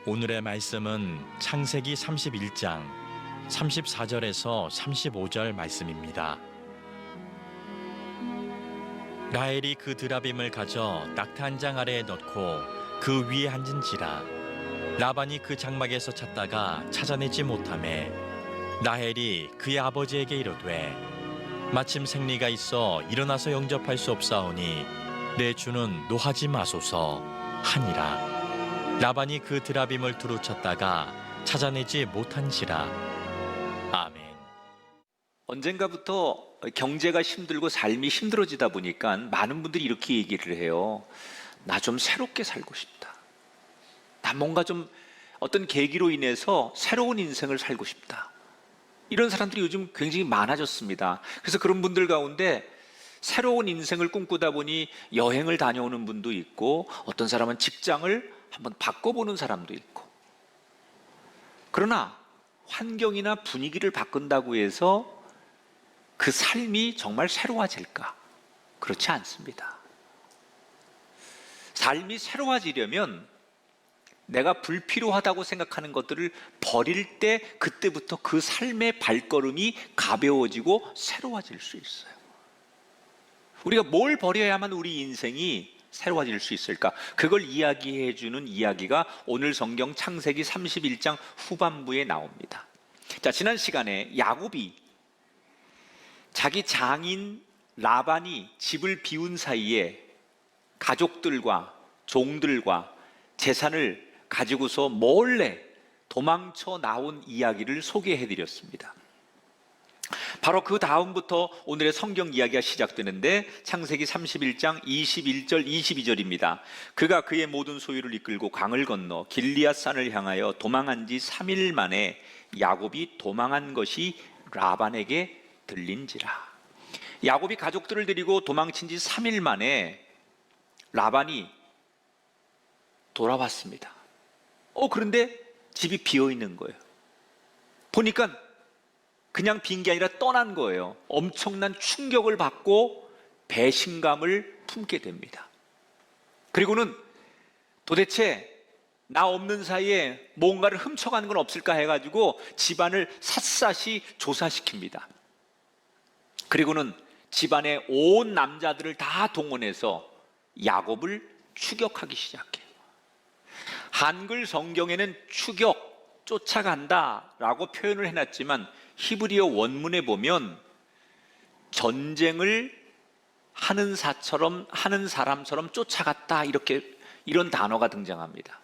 오늘의 말씀은 창세기 31장 34절에서 35절 말씀입니다. 라헬이 그 드라빔을 가져 낙타 한 장 아래에 넣고 그 위에 앉은지라. 라반이 그 장막에서 찾다가 찾아내지 못하매 라헬이 그의 아버지에게 이르되 마침 생리가 있어 일어나서 영접할 수 없사오니 내 주는 노하지 마소서 하니라. 라반이 그 드라빔을 두루 찾다가 찾아내지 못한지라. 아멘. 언젠가부터 경제가 힘들고 삶이 힘들어지다 보니까 많은 분들이 이렇게 얘기를 해요. 나 좀 새롭게 살고 싶다. 나 뭔가 좀 어떤 계기로 인해서 새로운 인생을 살고 싶다. 이런 사람들이 요즘 굉장히 많아졌습니다. 그래서 그런 분들 가운데 새로운 인생을 꿈꾸다 보니 여행을 다녀오는 분도 있고, 어떤 사람은 직장을 한번 바꿔보는 사람도 있고. 그러나 환경이나 분위기를 바꾼다고 해서 그 삶이 정말 새로워질까? 그렇지 않습니다. 삶이 새로워지려면 내가 불필요하다고 생각하는 것들을 버릴 때, 그때부터 그 삶의 발걸음이 가벼워지고 새로워질 수 있어요. 우리가 뭘 버려야만 우리 인생이 새로워질 수 있을까? 그걸 이야기해 주는 이야기가 오늘 성경 창세기 31장 후반부에 나옵니다. 자, 지난 시간에 야곱이 자기 장인 라반이 집을 비운 사이에 가족들과 종들과 재산을 가지고서 몰래 도망쳐 나온 이야기를 소개해 드렸습니다. 바로 그 다음부터 오늘의 성경 이야기가 시작되는데, 창세기 31장 21절 22절입니다. 그가 그의 모든 소유를 이끌고 강을 건너 길리앗 산을 향하여 도망한 지 3일 만에 야곱이 도망한 것이 라반에게 들린지라. 야곱이 가족들을 데리고 도망친 지 3일 만에 라반이 돌아왔습니다. 그런데 집이 비어 있는 거예요. 보니까 그냥 빈 게 아니라 떠난 거예요. 엄청난 충격을 받고 배신감을 품게 됩니다. 그리고는 도대체 나 없는 사이에 뭔가를 훔쳐가는 건 없을까 해가지고 집안을 샅샅이 조사시킵니다. 그리고는 집안의 온 남자들을 다 동원해서 야곱을 추격하기 시작해요. 한글 성경에는 추격, 쫓아간다 라고 표현을 해놨지만 히브리어 원문에 보면 전쟁을 하는 사람처럼 쫓아갔다, 이런 단어가 등장합니다.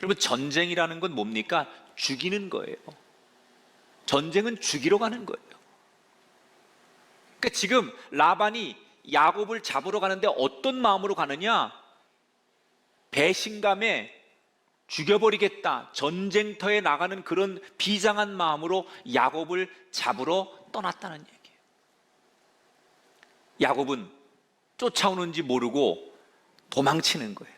여러분, 전쟁이라는 건 뭡니까? 죽이는 거예요. 전쟁은 죽이러 가는 거예요. 그러니까 지금 라반이 야곱을 잡으러 가는데 어떤 마음으로 가느냐? 배신감에 죽여버리겠다, 전쟁터에 나가는 그런 비장한 마음으로 야곱을 잡으러 떠났다는 얘기예요. 야곱은 쫓아오는지 모르고 도망치는 거예요.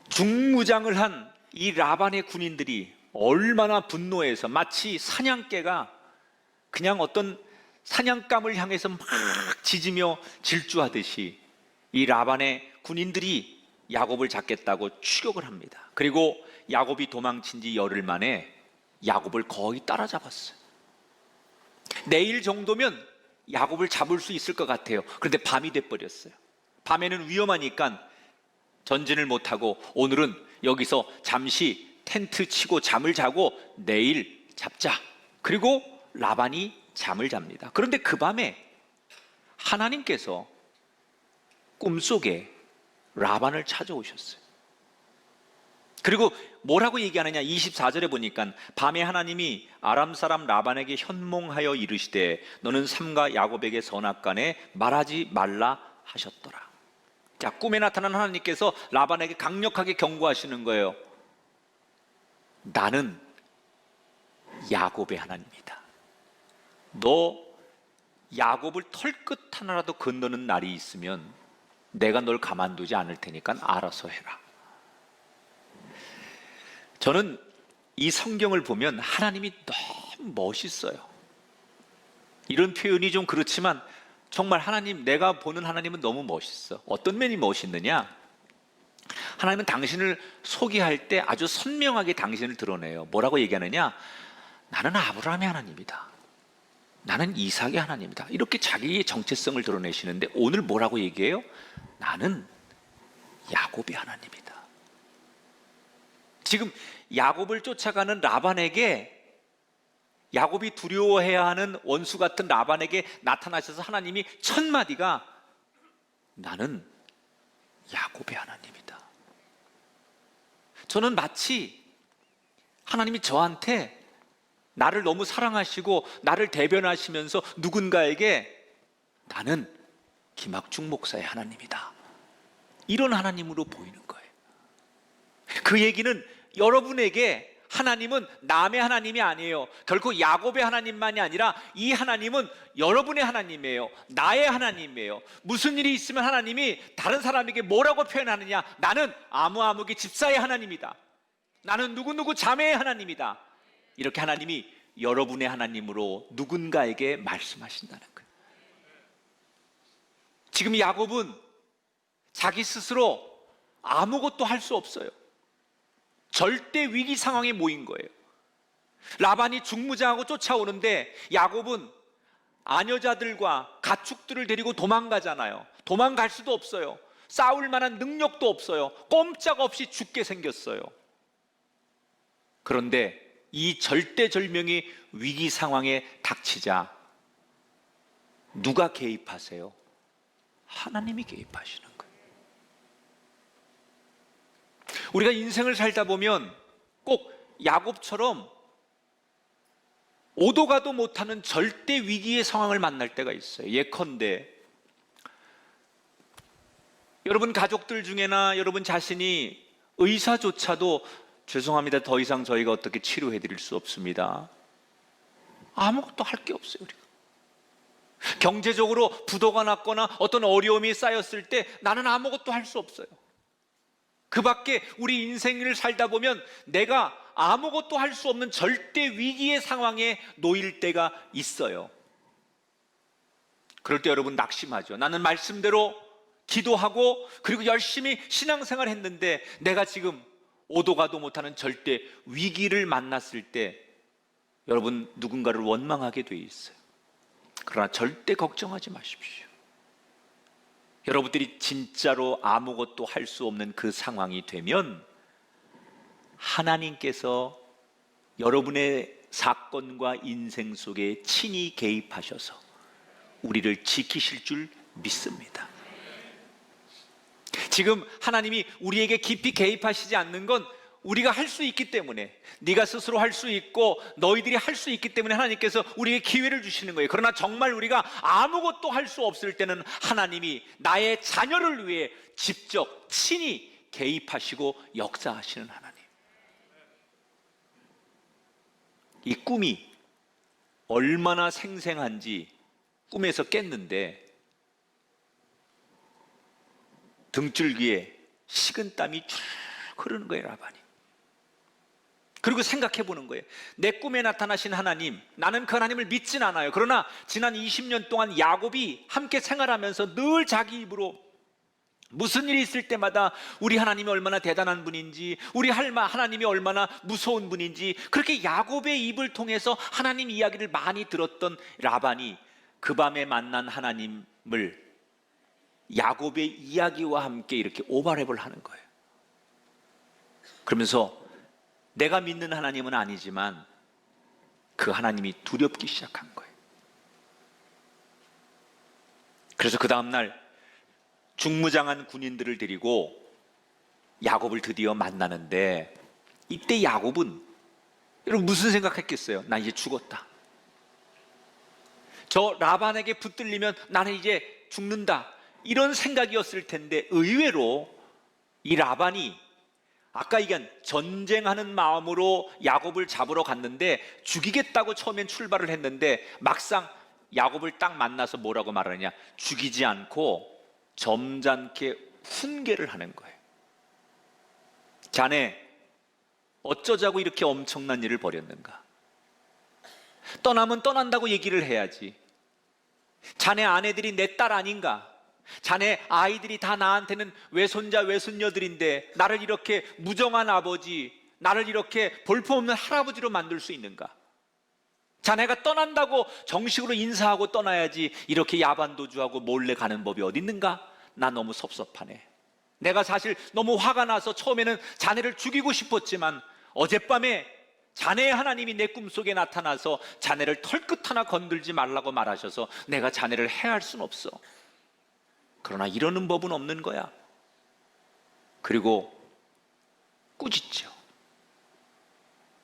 중무장을 한 이 라반의 군인들이 얼마나 분노해서 마치 사냥개가 그냥 어떤 사냥감을 향해서 막 짖으며 질주하듯이 이 라반의 군인들이 야곱을 잡겠다고 추격을 합니다. 그리고 야곱이 도망친 지 열흘 만에 야곱을 거의 따라잡았어요. 내일 정도면 야곱을 잡을 수 있을 것 같아요. 그런데 밤이 돼버렸어요. 밤에는 위험하니까 전진을 못하고 오늘은 여기서 잠시 텐트 치고 잠을 자고 내일 잡자. 그리고 라반이 잠을 잡니다. 그런데 그 밤에 하나님께서 꿈속에 라반을 찾아오셨어요. 그리고 뭐라고 얘기하느냐, 24절에 보니까 밤에 하나님이 아람 사람 라반에게 현몽하여 이르시되 너는 삼가 야곱에게 선악간에 말하지 말라 하셨더라. 자, 꿈에 나타난 하나님께서 라반에게 강력하게 경고하시는 거예요. 나는 야곱의 하나님이다. 너 야곱을 털끝 하나라도 건너는 날이 있으면 내가 널 가만두지 않을 테니까 알아서 해라. 저는 이 성경을 보면 하나님이 너무 멋있어요. 이런 표현이 좀 그렇지만 정말 하나님, 내가 보는 하나님은 너무 멋있어. 어떤 면이 멋있느냐? 하나님은 당신을 소개할 때 아주 선명하게 당신을 드러내요. 뭐라고 얘기하느냐? 나는 아브라함의 하나님이다. 나는 이삭의 하나님이다. 이렇게 자기의 정체성을 드러내시는데 오늘 뭐라고 얘기해요? 나는 야곱의 하나님이다. 지금 야곱을 쫓아가는 라반에게, 야곱이 두려워해야 하는 원수 같은 라반에게 나타나셔서 하나님이 첫 마디가 나는 야곱의 하나님이다. 저는 마치 하나님이 저한테 나를 너무 사랑하시고 나를 대변하시면서 누군가에게 나는 김학중 목사의 하나님이다, 이런 하나님으로 보이는 거예요. 그 얘기는 여러분에게 하나님은 남의 하나님이 아니에요. 결코 야곱의 하나님만이 아니라 이 하나님은 여러분의 하나님이에요. 나의 하나님이에요. 무슨 일이 있으면 하나님이 다른 사람에게 뭐라고 표현하느냐? 나는 아무아무개 집사의 하나님이다. 나는 누구누구 자매의 하나님이다. 이렇게 하나님이 여러분의 하나님으로 누군가에게 말씀하신다는 거예요. 지금 야곱은 자기 스스로 아무것도 할 수 없어요. 절대 위기 상황에 모인 거예요. 라반이 중무장하고 쫓아오는데 야곱은 아녀자들과 가축들을 데리고 도망가잖아요. 도망갈 수도 없어요. 싸울 만한 능력도 없어요. 꼼짝없이 죽게 생겼어요. 그런데 이 절대절명의 위기 상황에 닥치자 누가 개입하세요? 하나님이 개입하시는 거예요. 우리가 인생을 살다 보면 꼭 야곱처럼 오도 가도 못하는 절대 위기의 상황을 만날 때가 있어요. 예컨대 여러분 가족들 중에나 여러분 자신이 의사조차도 죄송합니다, 더 이상 저희가 어떻게 치료해 드릴 수 없습니다. 아무것도 할 게 없어요. 우리가 경제적으로 부도가 났거나 어떤 어려움이 쌓였을 때 나는 아무것도 할 수 없어요. 그 밖에 우리 인생을 살다 보면 내가 아무것도 할 수 없는 절대 위기의 상황에 놓일 때가 있어요. 그럴 때 여러분 낙심하죠. 나는 말씀대로 기도하고 그리고 열심히 신앙생활 했는데 내가 지금 오도 가도 못하는 절대 위기를 만났을 때 여러분 누군가를 원망하게 돼 있어요. 그러나 절대 걱정하지 마십시오. 여러분들이 진짜로 아무것도 할 수 없는 그 상황이 되면 하나님께서 여러분의 사건과 인생 속에 친히 개입하셔서 우리를 지키실 줄 믿습니다. 지금 하나님이 우리에게 깊이 개입하시지 않는 건 우리가 할 수 있기 때문에, 네가 스스로 할 수 있고 너희들이 할 수 있기 때문에 하나님께서 우리에게 기회를 주시는 거예요. 그러나 정말 우리가 아무것도 할 수 없을 때는 하나님이 나의 자녀를 위해 직접 친히 개입하시고 역사하시는 하나님. 이 꿈이 얼마나 생생한지 꿈에서 깼는데 등줄기에 식은땀이 쭉 흐르는 거예요, 라반이. 그리고 생각해 보는 거예요. 내 꿈에 나타나신 하나님, 나는 그 하나님을 믿진 않아요. 그러나 지난 20년 동안 야곱이 함께 생활하면서 늘 자기 입으로 무슨 일이 있을 때마다 우리 하나님이 얼마나 대단한 분인지, 우리 하나님이 얼마나 무서운 분인지, 그렇게 야곱의 입을 통해서 하나님 이야기를 많이 들었던 라반이 그 밤에 만난 하나님을 야곱의 이야기와 함께 이렇게 오버랩을 하는 거예요. 그러면서 내가 믿는 하나님은 아니지만 그 하나님이 두렵기 시작한 거예요. 그래서 그 다음날 중무장한 군인들을 데리고 야곱을 드디어 만나는데, 이때 야곱은 여러분 무슨 생각했겠어요? 나 이제 죽었다. 저 라반에게 붙들리면 나는 이제 죽는다, 이런 생각이었을 텐데 의외로 이 라반이 아까 얘기한 전쟁하는 마음으로 야곱을 잡으러 갔는데 죽이겠다고 처음엔 출발을 했는데 막상 야곱을 딱 만나서 뭐라고 말하느냐? 죽이지 않고 점잖게 훈계를 하는 거예요. 자네 어쩌자고 이렇게 엄청난 일을 벌였는가? 떠나면 떠난다고 얘기를 해야지. 자네 아내들이 내 딸 아닌가? 자네 아이들이 다 나한테는 외손자 외손녀들인데 나를 이렇게 무정한 아버지, 나를 이렇게 볼품없는 할아버지로 만들 수 있는가? 자네가 떠난다고 정식으로 인사하고 떠나야지 이렇게 야반도주하고 몰래 가는 법이 어디 있는가? 나 너무 섭섭하네. 내가 사실 너무 화가 나서 처음에는 자네를 죽이고 싶었지만 어젯밤에 자네의 하나님이 내 꿈속에 나타나서 자네를 털끝 하나 건들지 말라고 말하셔서 내가 자네를 해할 순 없어. 그러나 이러는 법은 없는 거야. 그리고 꾸짖죠.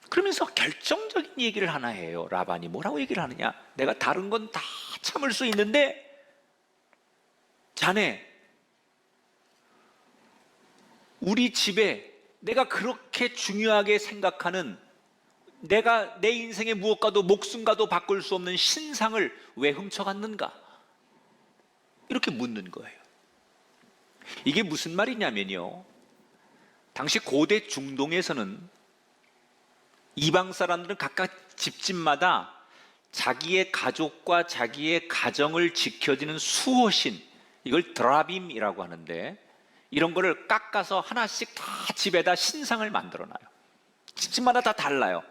그러면서 결정적인 얘기를 하나 해요. 라반이 뭐라고 얘기를 하느냐? 내가 다른 건 다 참을 수 있는데 자네, 우리 집에 내가 그렇게 중요하게 생각하는, 내가 내 인생의 무엇과도 목숨과도 바꿀 수 없는 신상을 왜 훔쳐갔는가? 이렇게 묻는 거예요. 이게 무슨 말이냐면요, 당시 고대 중동에서는 이방 사람들은 각각 집집마다 자기의 가족과 자기의 가정을 지켜주는 수호신, 이걸 드라빔이라고 하는데, 이런 거를 깎아서 하나씩 다 집에다 신상을 만들어 놔요. 집집마다 다 달라요.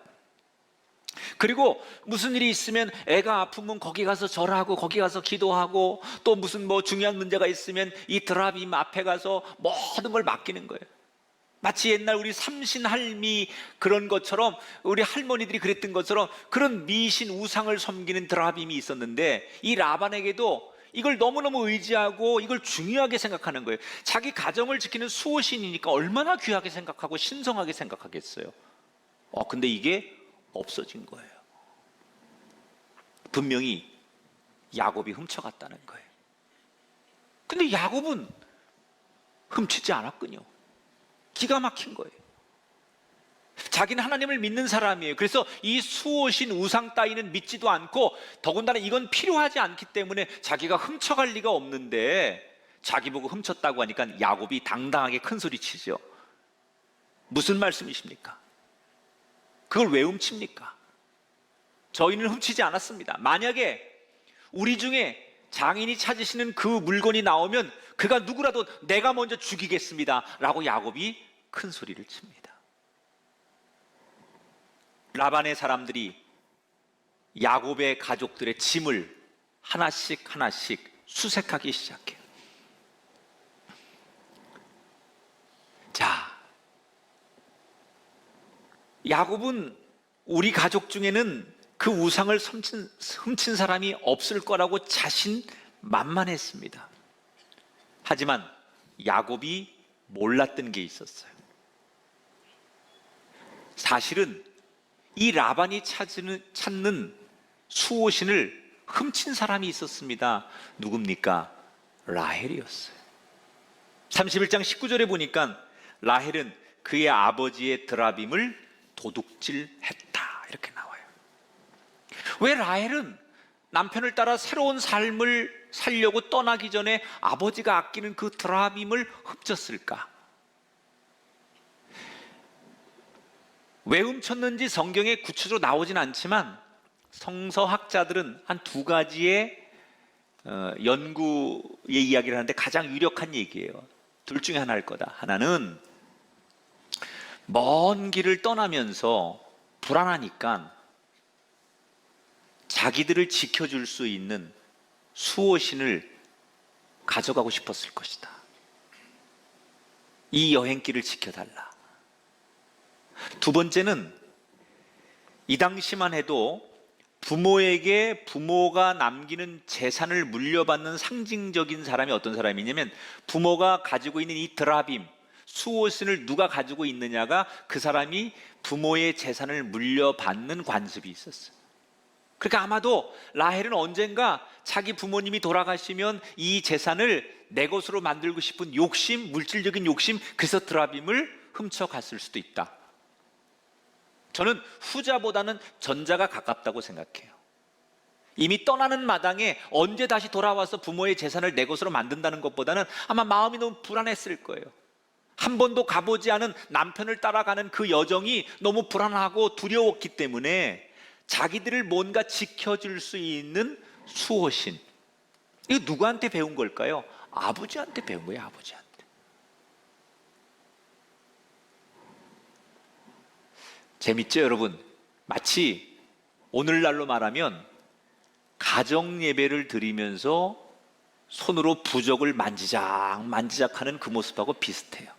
그리고 무슨 일이 있으면 애가 아프면 거기 가서 절하고 거기 가서 기도하고, 또 무슨 뭐 중요한 문제가 있으면 이 드라빔 앞에 가서 모든 걸 맡기는 거예요. 마치 옛날 우리 삼신할미 그런 것처럼, 우리 할머니들이 그랬던 것처럼 그런 미신 우상을 섬기는 드라빔이 있었는데, 이 라반에게도 이걸 너무너무 의지하고 이걸 중요하게 생각하는 거예요. 자기 가정을 지키는 수호신이니까 얼마나 귀하게 생각하고 신성하게 생각하겠어요. 근데 이게 없어진 거예요. 분명히 야곱이 훔쳐갔다는 거예요. 근데 야곱은 훔치지 않았군요. 기가 막힌 거예요. 자기는 하나님을 믿는 사람이에요. 그래서 이 수호신 우상 따위는 믿지도 않고, 더군다나 이건 필요하지 않기 때문에 자기가 훔쳐갈 리가 없는데, 자기 보고 훔쳤다고 하니까 야곱이 당당하게 큰 소리 치죠. 무슨 말씀이십니까? 그걸 왜 훔칩니까? 저희는 훔치지 않았습니다. 만약에 우리 중에 장인이 찾으시는 그 물건이 나오면 그가 누구라도 내가 먼저 죽이겠습니다 라고 야곱이 큰 소리를 칩니다. 라반의 사람들이 야곱의 가족들의 짐을 하나씩 하나씩 수색하기 시작해요. 자, 야곱은 우리 가족 중에는 그 우상을 훔친 사람이 없을 거라고 자신만만했습니다. 하지만 야곱이 몰랐던 게 있었어요. 사실은 이 라반이 찾는 수호신을 훔친 사람이 있었습니다. 누굽니까? 라헬이었어요. 31장 19절에 보니까 라헬은 그의 아버지의 드라빔을 도둑질했다 이렇게 나와요. 왜 라헬은 남편을 따라 새로운 삶을 살려고 떠나기 전에 아버지가 아끼는 그 드라빔을 훔쳤을까? 왜 훔쳤는지 성경에 구체적으로 나오진 않지만 성서학자들은 한 두 가지의 연구의 이야기를 하는데 가장 유력한 얘기예요. 둘 중에 하나일 거다. 하나는 먼 길을 떠나면서 불안하니까 자기들을 지켜줄 수 있는 수호신을 가져가고 싶었을 것이다. 이 여행길을 지켜달라. 두 번째는 이 당시만 해도 부모에게 부모가 남기는 재산을 물려받는 상징적인 사람이 어떤 사람이냐면, 부모가 가지고 있는 이 드라빔, 수호신을 누가 가지고 있느냐가 그 사람이 부모의 재산을 물려받는 관습이 있었어요. 그러니까 아마도 라헬은 언젠가 자기 부모님이 돌아가시면 이 재산을 내 것으로 만들고 싶은 욕심, 물질적인 욕심, 그래서 드라빔을 훔쳐갔을 수도 있다. 저는 후자보다는 전자가 가깝다고 생각해요. 이미 떠나는 마당에 언제 다시 돌아와서 부모의 재산을 내 것으로 만든다는 것보다는 아마 마음이 너무 불안했을 거예요. 한 번도 가보지 않은 남편을 따라가는 그 여정이 너무 불안하고 두려웠기 때문에 자기들을 뭔가 지켜줄 수 있는 수호신, 이거 누구한테 배운 걸까요? 아버지한테 배운 거예요, 아버지한테. 재밌죠, 여러분? 마치 오늘날로 말하면 가정 예배를 드리면서 손으로 부적을 만지작 하는 그 모습하고 비슷해요.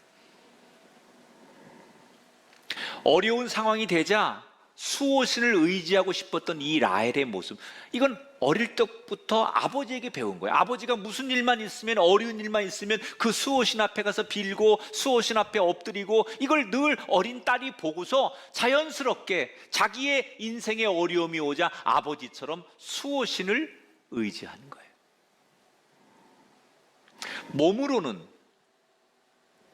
어려운 상황이 되자 수호신을 의지하고 싶었던 이 라헬의 모습, 이건 어릴 때부터 아버지에게 배운 거예요. 아버지가 무슨 일만 있으면, 어려운 일만 있으면 그 수호신 앞에 가서 빌고 수호신 앞에 엎드리고, 이걸 늘 어린 딸이 보고서 자연스럽게 자기의 인생의 어려움이 오자 아버지처럼 수호신을 의지하는 거예요. 몸으로는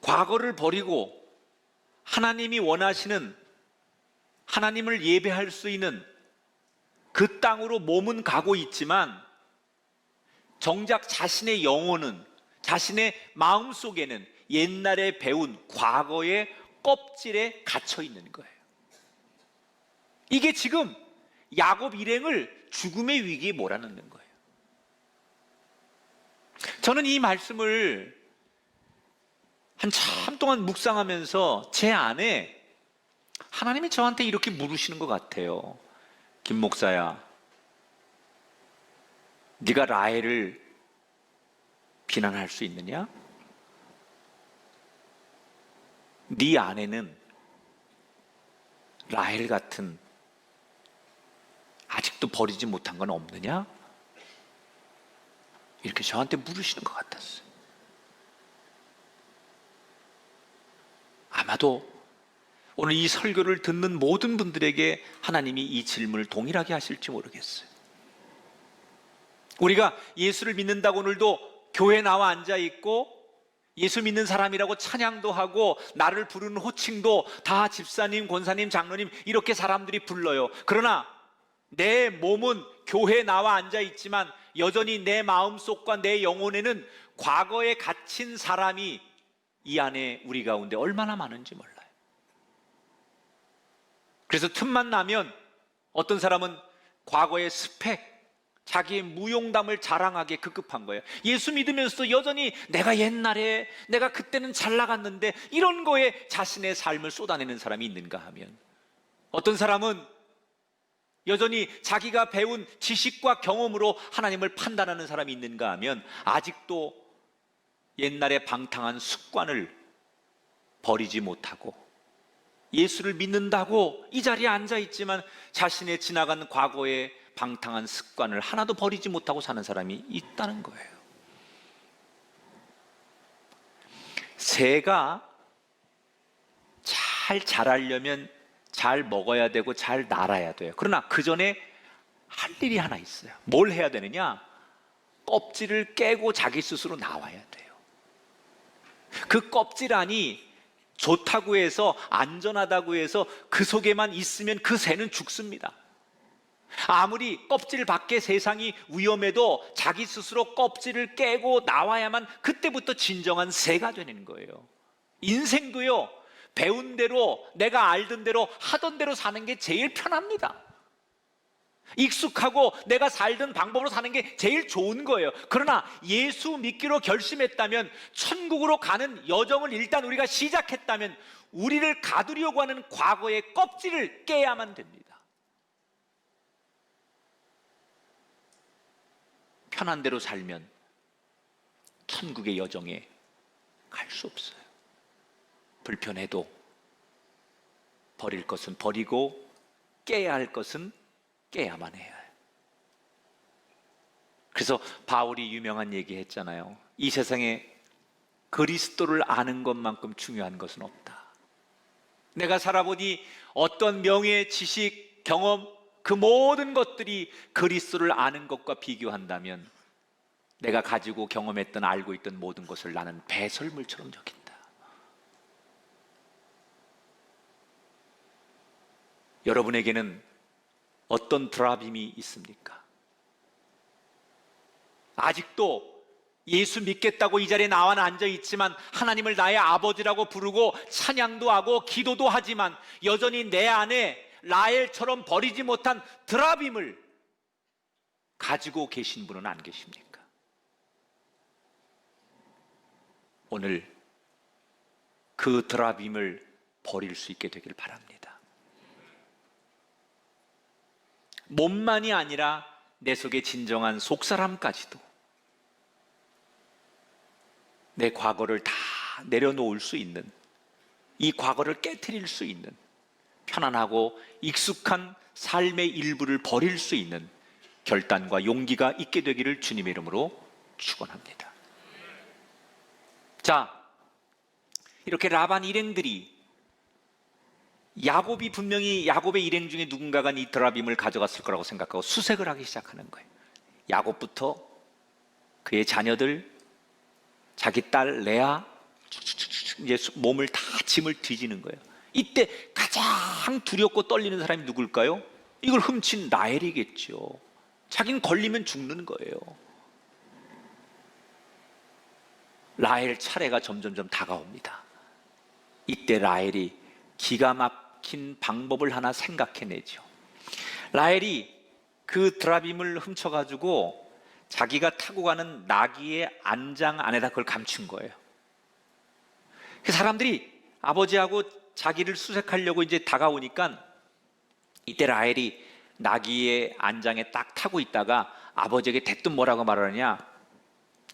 과거를 버리고 하나님이 원하시는, 하나님을 예배할 수 있는 그 땅으로 몸은 가고 있지만 정작 자신의 영혼은, 자신의 마음속에는 옛날에 배운 과거의 껍질에 갇혀 있는 거예요. 이게 지금 야곱 일행을 죽음의 위기에 몰아넣는 거예요. 저는 이 말씀을 한참 동안 묵상하면서 제 안에 하나님이 저한테 이렇게 물으시는 것 같아요. 김 목사야, 네가 라헬을 비난할 수 있느냐? 네 안에는 라헬 같은 아직도 버리지 못한 건 없느냐? 이렇게 저한테 물으시는 것 같았어요. 아마도 오늘 이 설교를 듣는 모든 분들에게 하나님이 이 질문을 동일하게 하실지 모르겠어요. 우리가 예수를 믿는다고 오늘도 교회 나와 앉아 있고 예수 믿는 사람이라고 찬양도 하고 나를 부르는 호칭도 다 집사님, 권사님, 장로님 이렇게 사람들이 불러요. 그러나 내 몸은 교회에 나와 앉아 있지만 여전히 내 마음속과 내 영혼에는 과거에 갇힌 사람이 이 안에 우리 가운데 얼마나 많은지 몰라요. 그래서 틈만 나면 어떤 사람은 과거의 스펙, 자기의 무용담을 자랑하기에 급급한 거예요. 예수 믿으면서도 여전히 내가 옛날에, 내가 그때는 잘 나갔는데, 이런 거에 자신의 삶을 쏟아내는 사람이 있는가 하면, 어떤 사람은 여전히 자기가 배운 지식과 경험으로 하나님을 판단하는 사람이 있는가 하면 아직도 옛날에 방탕한 습관을 버리지 못하고 예수를 믿는다고 이 자리에 앉아 있지만 자신의 지나간 과거의 방탕한 습관을 하나도 버리지 못하고 사는 사람이 있다는 거예요. 새가 잘 자라려면 잘 먹어야 되고 잘 날아야 돼요. 그러나 그 전에 할 일이 하나 있어요. 뭘 해야 되느냐? 껍질을 깨고 자기 스스로 나와야 돼요. 그 껍질 안이 좋다고 해서, 안전하다고 해서 그 속에만 있으면 그 새는 죽습니다. 아무리 껍질 밖의 세상이 위험해도 자기 스스로 껍질을 깨고 나와야만 그때부터 진정한 새가 되는 거예요. 인생도요, 배운 대로, 내가 알던 대로, 하던 대로 사는 게 제일 편합니다. 익숙하고 내가 살던 방법으로 사는 게 제일 좋은 거예요. 그러나 예수 믿기로 결심했다면, 천국으로 가는 여정을 일단 우리가 시작했다면 우리를 가두려고 하는 과거의 껍질을 깨야만 됩니다. 편한 대로 살면 천국의 여정에 갈 수 없어요. 불편해도 버릴 것은 버리고 깨야 할 것은 깨야만 해요. 그래서 바울이 유명한 얘기 했잖아요. 이 세상에 그리스도를 아는 것만큼 중요한 것은 없다. 내가 살아보니 어떤 명예, 지식, 경험, 그 모든 것들이 그리스도를 아는 것과 비교한다면 내가 가지고 경험했던, 알고 있던 모든 것을 나는 배설물처럼 여긴다. 여러분에게는 어떤 드라빔이 있습니까? 아직도 예수 믿겠다고 이 자리에 나와 앉아 있지만 하나님을 나의 아버지라고 부르고 찬양도 하고 기도도 하지만 여전히 내 안에 라헬처럼 버리지 못한 드라빔을 가지고 계신 분은 안 계십니까? 오늘 그 드라빔을 버릴 수 있게 되길 바랍니다. 몸만이 아니라 내 속에 진정한 속사람까지도 내 과거를 다 내려놓을 수 있는, 이 과거를 깨트릴 수 있는 편안하고 익숙한 삶의 일부를 버릴 수 있는 결단과 용기가 있게 되기를 주님의 이름으로 축원합니다. 자, 이렇게 라반 일행들이, 야곱이 분명히 야곱의 일행 중에 누군가가 이 드라빔을 가져갔을 거라고 생각하고 수색을 하기 시작하는 거예요. 야곱부터 그의 자녀들, 자기 딸 레아, 이제 몸을 다 짐을 뒤지는 거예요. 이때 가장 두렵고 떨리는 사람이 누굴까요? 이걸 훔친 라헬이겠죠. 자기는 걸리면 죽는 거예요. 라헬 차례가 점점점 다가옵니다. 이때 라헬이 기가 막힌 방법을 하나 생각해내죠. 라헬이 그 드라빔을 훔쳐가지고 자기가 타고 가는 나귀의 안장 안에다 그걸 감춘 거예요. 그 사람들이 아버지하고 자기를 수색하려고 이제 다가오니까 이때 라헬이 나귀의 안장에 딱 타고 있다가 아버지에게 대뜸 뭐라고 말하느냐?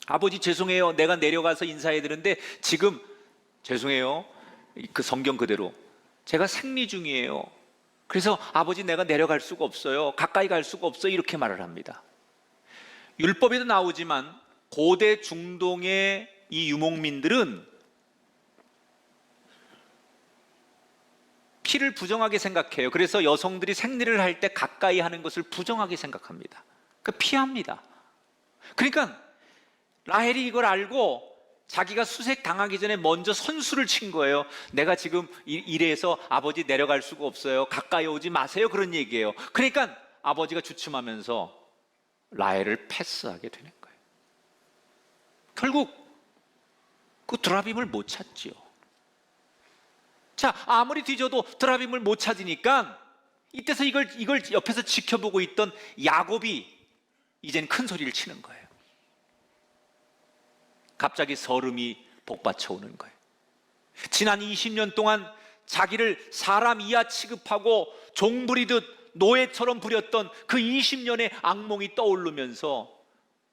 아버지 죄송해요. 내가 내려가서 인사해 드는데 지금 죄송해요. 그 성경 그대로 제가 생리 중이에요. 그래서 아버지 내가 내려갈 수가 없어요. 가까이 갈 수가 없어요. 이렇게 말을 합니다. 율법에도 나오지만 고대 중동의 이 유목민들은 피를 부정하게 생각해요. 그래서 여성들이 생리를 할 때 가까이 하는 것을 부정하게 생각합니다. 그러니까 피합니다. 그러니까 라헬이 이걸 알고 자기가 수색 당하기 전에 먼저 선수를 친 거예요. 내가 지금 이래서 아버지 내려갈 수가 없어요. 가까이 오지 마세요. 그런 얘기예요. 그러니까 아버지가 주춤하면서 라헬을 패스하게 되는 거예요. 결국 그 드라빔을 못 찾지요. 자, 아무리 뒤져도 드라빔을 못 찾으니까 이때서 이걸 옆에서 지켜보고 있던 야곱이 이젠 큰 소리를 치는 거예요. 갑자기 서름이 복받쳐 오는 거예요. 지난 20년 동안 자기를 사람 이하 취급하고 종부리듯 노예처럼 부렸던 그 20년의 악몽이 떠오르면서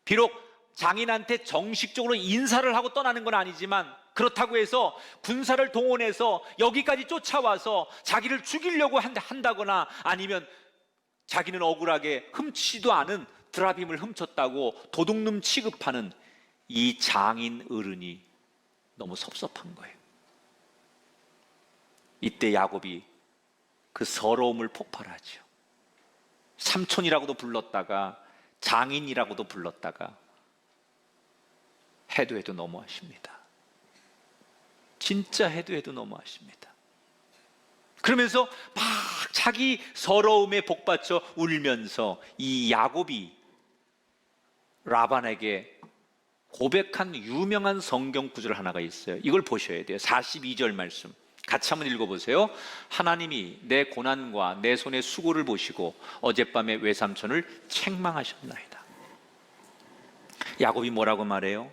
비록 장인한테 정식적으로 인사를 하고 떠나는 건 아니지만 그렇다고 해서 군사를 동원해서 여기까지 쫓아와서 자기를 죽이려고 한다거나 아니면 자기는 억울하게 훔치지도 않은 드라빔을 훔쳤다고 도둑놈 취급하는 이 장인 어른이 너무 섭섭한 거예요. 이때 야곱이 그 서러움을 폭발하죠. 삼촌이라고도 불렀다가 장인이라고도 불렀다가 해도 해도 너무하십니다. 진짜 해도 해도 너무하십니다. 그러면서 막 자기 서러움에 복받쳐 울면서 이 야곱이 라반에게 고백한 유명한 성경 구절 하나가 있어요. 이걸 보셔야 돼요. 42절 말씀 같이 한번 읽어보세요. 하나님이 내 고난과 내 손의 수고를 보시고 어젯밤에 외삼촌을 책망하셨나이다. 야곱이 뭐라고 말해요?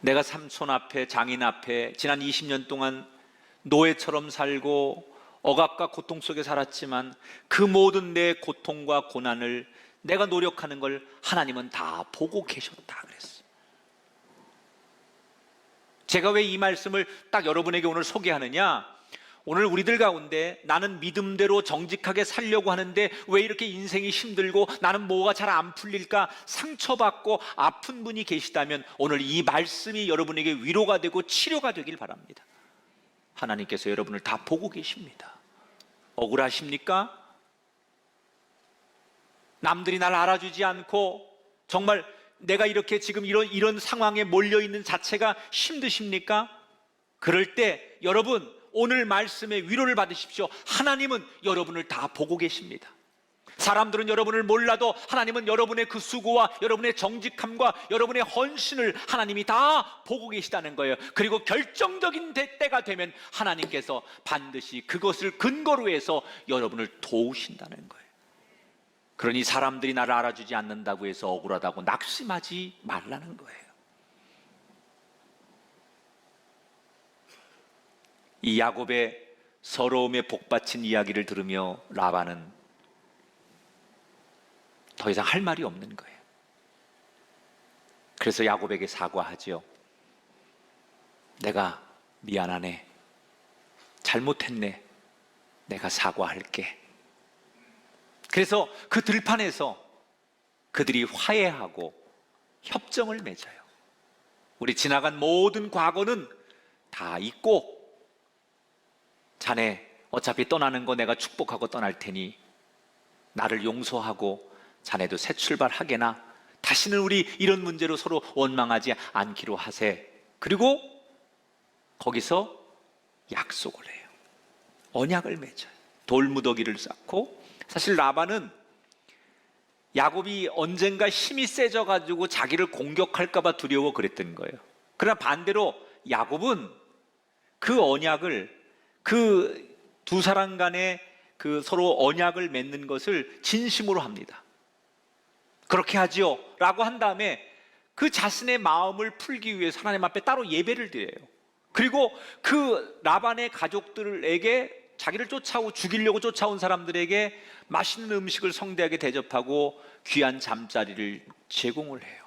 내가 삼촌 앞에, 장인 앞에 지난 20년 동안 노예처럼 살고 억압과 고통 속에 살았지만 그 모든 내 고통과 고난을 내가 노력하는 걸 하나님은 다 보고 계셨다 그랬어요. 제가 왜 이 말씀을 딱 여러분에게 오늘 소개하느냐? 오늘 우리들 가운데 나는 믿음대로 정직하게 살려고 하는데 왜 이렇게 인생이 힘들고 나는 뭐가 잘 안 풀릴까 상처받고 아픈 분이 계시다면 오늘 이 말씀이 여러분에게 위로가 되고 치료가 되길 바랍니다. 하나님께서 여러분을 다 보고 계십니다. 억울하십니까? 남들이 날 알아주지 않고 정말 내가 이렇게 지금 이런 상황에 몰려있는 자체가 힘드십니까? 그럴 때 여러분 오늘 말씀에 위로를 받으십시오. 하나님은 여러분을 다 보고 계십니다. 사람들은 여러분을 몰라도 하나님은 여러분의 그 수고와 여러분의 정직함과 여러분의 헌신을 하나님이 다 보고 계시다는 거예요. 그리고 결정적인 때가 되면 하나님께서 반드시 그것을 근거로 해서 여러분을 도우신다는 거예요. 그러니 사람들이 나를 알아주지 않는다고 해서 억울하다고 낙심하지 말라는 거예요. 이 야곱의 서러움에 복받친 이야기를 들으며 라반은 더 이상 할 말이 없는 거예요. 그래서 야곱에게 사과하지요. 내가 미안하네. 잘못했네. 내가 사과할게. 그래서 그 들판에서 그들이 화해하고 협정을 맺어요. 우리 지나간 모든 과거는 다 잊고 자네 어차피 떠나는 거 내가 축복하고 떠날 테니 나를 용서하고 자네도 새 출발하게나 다시는 우리 이런 문제로 서로 원망하지 않기로 하세. 그리고 거기서 약속을 해요. 언약을 맺어요. 돌무더기를 쌓고. 사실 라반은 야곱이 언젠가 힘이 세져가지고 자기를 공격할까 봐 두려워 그랬던 거예요. 그러나 반대로 야곱은 그 언약을, 그 두 사람 간의 그 서로 언약을 맺는 것을 진심으로 합니다. 그렇게 하지요 라고 한 다음에 그 자신의 마음을 풀기 위해서 하나님 앞에 따로 예배를 드려요. 그리고 그 라반의 가족들에게, 자기를 죽이려고 쫓아온 사람들에게 맛있는 음식을 성대하게 대접하고 귀한 잠자리를 제공을 해요.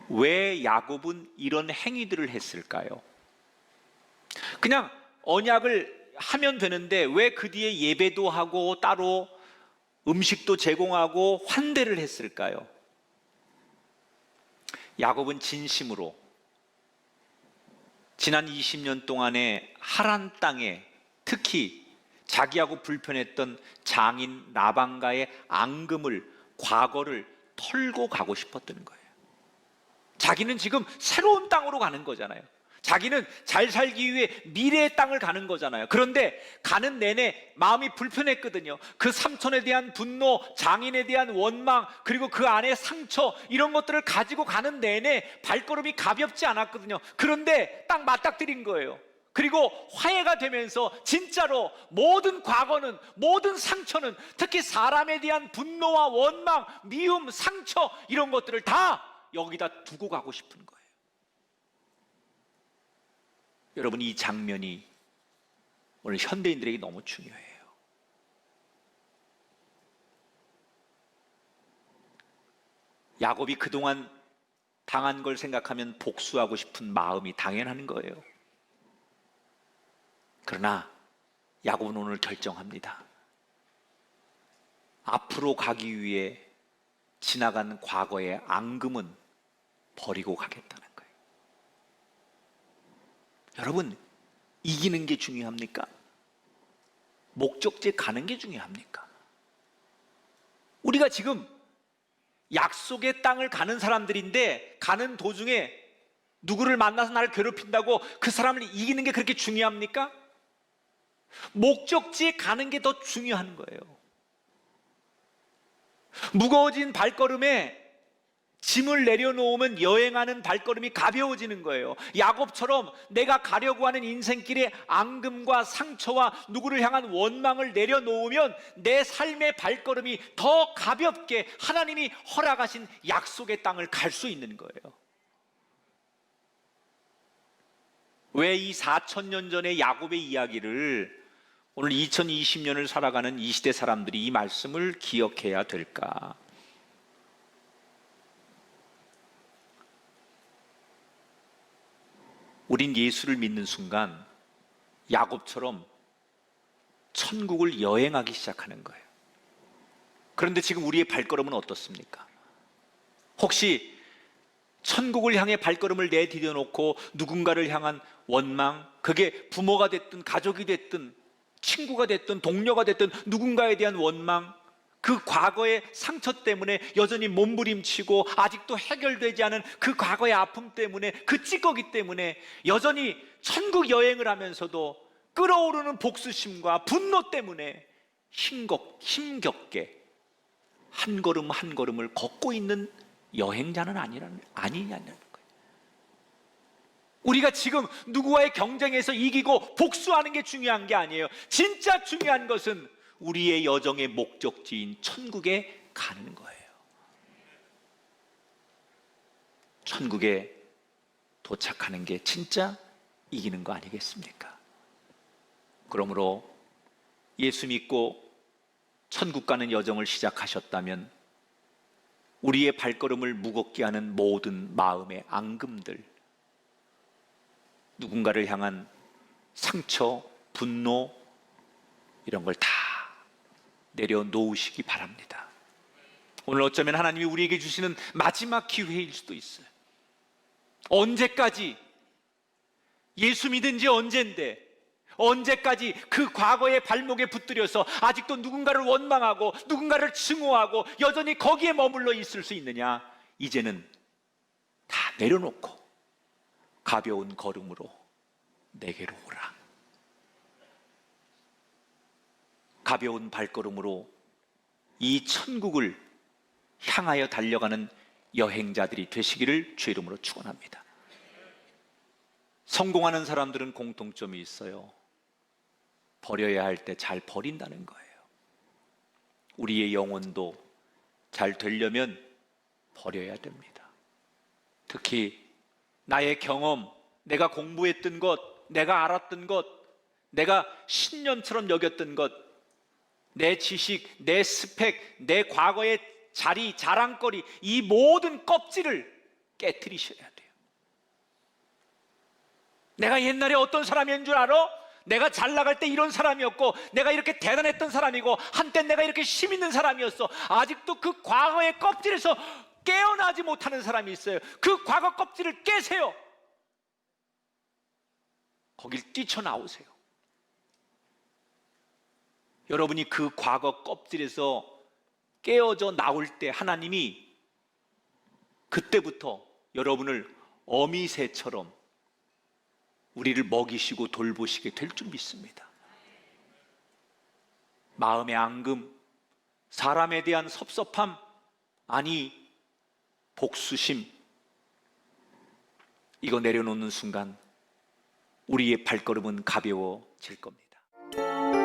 왜 야곱은 이런 행위들을 했을까요? 그냥 언약을 하면 되는데 왜 그 뒤에 예배도 하고 따로 음식도 제공하고 환대를 했을까요? 야곱은 진심으로 지난 20년 동안에 하란 땅에 특히 자기하고 불편했던 장인 라반과의 앙금을, 과거를 털고 가고 싶었던 거예요. 자기는 지금 새로운 땅으로 가는 거잖아요. 자기는 잘 살기 위해 미래의 땅을 가는 거잖아요. 그런데 가는 내내 마음이 불편했거든요. 그 삼촌에 대한 분노, 장인에 대한 원망, 그리고 그 안에 상처, 이런 것들을 가지고 가는 내내 발걸음이 가볍지 않았거든요. 그런데 딱 맞닥뜨린 거예요. 그리고 화해가 되면서 진짜로 모든 과거는, 모든 상처는, 특히 사람에 대한 분노와 원망, 미움, 상처, 이런 것들을 다 여기다 두고 가고 싶은 거예요. 여러분, 이 장면이 오늘 현대인들에게 너무 중요해요. 야곱이 그동안 당한 걸 생각하면 복수하고 싶은 마음이 당연한 거예요. 그러나 야곱은 오늘 결정합니다. 앞으로 가기 위해 지나간 과거의 앙금은 버리고 가겠다는 거예요. 여러분, 이기는 게 중요합니까? 목적지에 가는 게 중요합니까? 우리가 지금 약속의 땅을 가는 사람들인데 가는 도중에 누구를 만나서 나를 괴롭힌다고 그 사람을 이기는 게 그렇게 중요합니까? 목적지에 가는 게 더 중요한 거예요. 무거워진 발걸음에 짐을 내려놓으면 여행하는 발걸음이 가벼워지는 거예요. 야곱처럼 내가 가려고 하는 인생길에 앙금과 상처와 누구를 향한 원망을 내려놓으면 내 삶의 발걸음이 더 가볍게 하나님이 허락하신 약속의 땅을 갈 수 있는 거예요. 왜 이 4,000년 전의 야곱의 이야기를 오늘 2020년을 살아가는 이 시대 사람들이 이 말씀을 기억해야 될까? 우린 예수를 믿는 순간 야곱처럼 천국을 여행하기 시작하는 거예요. 그런데 지금 우리의 발걸음은 어떻습니까? 혹시 천국을 향해 발걸음을 내디뎌놓고 누군가를 향한 원망, 그게 부모가 됐든 가족이 됐든 친구가 됐든 동료가 됐든 누군가에 대한 원망, 그 과거의 상처 때문에 여전히 몸부림치고 아직도 해결되지 않은 그 과거의 아픔 때문에, 그 찌꺼기 때문에 여전히 천국 여행을 하면서도 끓어오르는 복수심과 분노 때문에 힘겹게 한 걸음 한 걸음을 걷고 있는 여행자는 아니냐는 거예요. 우리가 지금 누구와의 경쟁에서 이기고 복수하는 게 중요한 게 아니에요. 진짜 중요한 것은 우리의 여정의 목적지인 천국에 가는 거예요. 천국에 도착하는 게 진짜 이기는 거 아니겠습니까? 그러므로 예수 믿고 천국 가는 여정을 시작하셨다면 우리의 발걸음을 무겁게 하는 모든 마음의 앙금들, 누군가를 향한 상처, 분노 이런 걸 다 내려놓으시기 바랍니다. 오늘 어쩌면 하나님이 우리에게 주시는 마지막 기회일 수도 있어요. 언제까지 예수 믿은 지 언젠데 언제까지 그 과거의 발목에 붙들여서 아직도 누군가를 원망하고 누군가를 증오하고 여전히 거기에 머물러 있을 수 있느냐? 이제는 다 내려놓고 가벼운 걸음으로 내게로 오라. 가벼운 발걸음으로 이 천국을 향하여 달려가는 여행자들이 되시기를 주의 이름으로 축원합니다. 성공하는 사람들은 공통점이 있어요. 버려야 할 때 잘 버린다는 거예요. 우리의 영혼도 잘 되려면 버려야 됩니다. 특히 나의 경험, 내가 공부했던 것, 내가 알았던 것, 내가 신념처럼 여겼던 것, 내 지식, 내 스펙, 내 과거의 자리, 자랑거리, 이 모든 껍질을 깨트리셔야 돼요. 내가 옛날에 어떤 사람인 줄 알아? 내가 잘 나갈 때 이런 사람이었고 내가 이렇게 대단했던 사람이고 한때 내가 이렇게 힘 있는 사람이었어. 아직도 그 과거의 껍질에서 깨어나지 못하는 사람이 있어요. 그 과거 껍질을 깨세요. 거길 뛰쳐나오세요. 여러분이 그 과거 껍질에서 깨어져 나올 때 하나님이 그때부터 여러분을 어미새처럼 우리를 먹이시고 돌보시게 될 줄 믿습니다. 마음의 앙금, 사람에 대한 섭섭함, 아니 복수심, 이거 내려놓는 순간 우리의 발걸음은 가벼워질 겁니다.